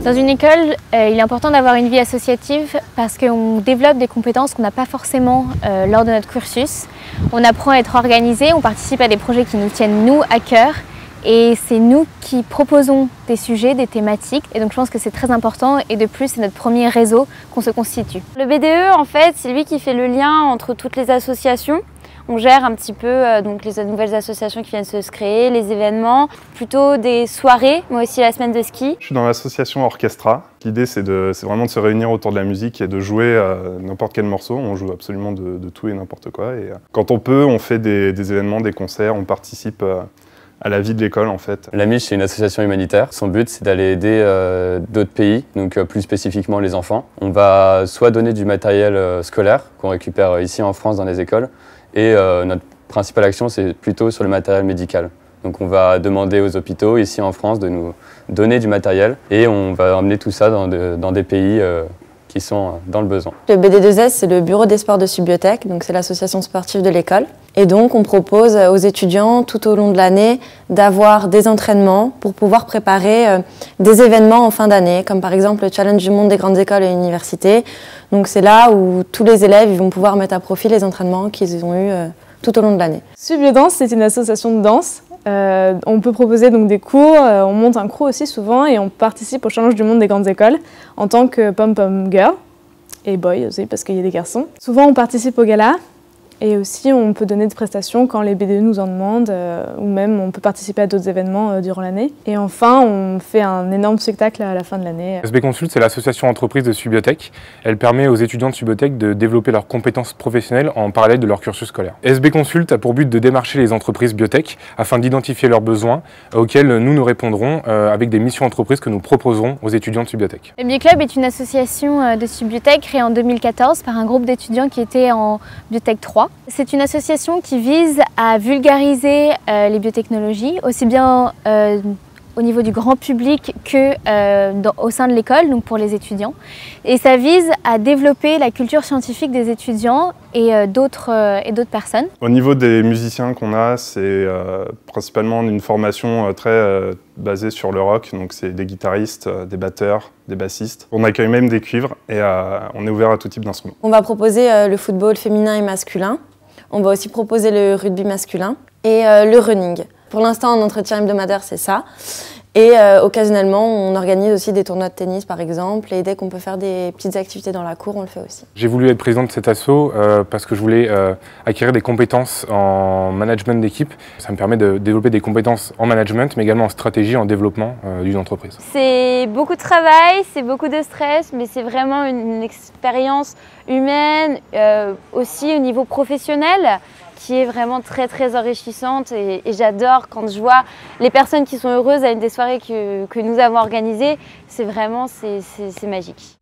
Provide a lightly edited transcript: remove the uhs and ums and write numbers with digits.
Dans une école, il est important d'avoir une vie associative parce qu'on développe des compétences qu'on n'a pas forcément lors de notre cursus. On apprend à être organisé, on participe à des projets qui nous tiennent nous à cœur et c'est nous qui proposons des sujets, des thématiques et donc je pense que c'est très important et de plus c'est notre premier réseau qu'on se constitue. Le BDE en fait c'est lui qui fait le lien entre toutes les associations. On gère un petit peu donc les nouvelles associations qui viennent se créer, les événements, plutôt des soirées, moi aussi la semaine de ski. Je suis dans l'association Orchestra. L'idée c'est vraiment de se réunir autour de la musique et de jouer n'importe quel morceau. On joue absolument de tout et n'importe quoi. Et quand on peut, on fait des événements, des concerts, on participe à la vie de l'école en fait. L'Amiche, c'est une association humanitaire. Son but, c'est d'aller aider d'autres pays, donc plus spécifiquement les enfants. On va soit donner du matériel scolaire qu'on récupère ici en France dans les écoles, et notre principale action, c'est plutôt sur le matériel médical. Donc on va demander aux hôpitaux ici en France de nous donner du matériel et on va emmener tout ça dans des pays qui sont dans le besoin. Le BD2S, c'est le bureau des sports de Subiotech, donc c'est l'association sportive de l'école. Et donc on propose aux étudiants tout au long de l'année d'avoir des entraînements pour pouvoir préparer des événements en fin d'année, comme par exemple le Challenge du monde des grandes écoles et universités. Donc c'est là où tous les élèves vont pouvoir mettre à profit les entraînements qu'ils ont eus tout au long de l'année. Subiodance, c'est une association de danse. On peut proposer donc des cours, on monte un crew aussi souvent et on participe au Challenge du monde des grandes écoles en tant que pom-pom girl et boy aussi parce qu'il y a des garçons. Souvent on participe au gala et aussi on peut donner des prestations quand les BDE nous en demandent ou même on peut participer à d'autres événements durant l'année. Et enfin on fait un énorme spectacle à la fin de l'année. SB Consult, c'est l'association entreprise de Subiotech. Elle permet aux étudiants de Subiotech de développer leurs compétences professionnelles en parallèle de leur cursus scolaire. SB Consult a pour but de démarcher les entreprises biotech afin d'identifier leurs besoins auxquels nous répondrons avec des missions entreprises que nous proposerons aux étudiants de Subiotech. Le Bioclub est une association de Subiotech créée en 2014 par un groupe d'étudiants qui étaient en Biotech 3. C'est une association qui vise à vulgariser les biotechnologies, aussi bien au niveau du grand public que au sein de l'école, donc pour les étudiants. Et ça vise à développer la culture scientifique des étudiants et d'autres personnes. Au niveau des musiciens qu'on a, c'est principalement une formation très basée sur le rock, donc c'est des guitaristes, des batteurs, des bassistes. On accueille même des cuivres et on est ouvert à tout type d'instruments. On va proposer le football féminin et masculin. On va aussi proposer le rugby masculin et le running. Pour l'instant, en entretien hebdomadaire, c'est ça. Et occasionnellement, on organise aussi des tournois de tennis, par exemple. Et dès qu'on peut faire des petites activités dans la cour, on le fait aussi. J'ai voulu être président de cet asso parce que je voulais acquérir des compétences en management d'équipe. Ça me permet de développer des compétences en management, mais également en stratégie, en développement d'une entreprise. C'est beaucoup de travail, c'est beaucoup de stress, mais c'est vraiment une expérience humaine, aussi au niveau professionnel, qui est vraiment très enrichissante et j'adore quand je vois les personnes qui sont heureuses à une des soirées que nous avons organisées. C'est vraiment magique.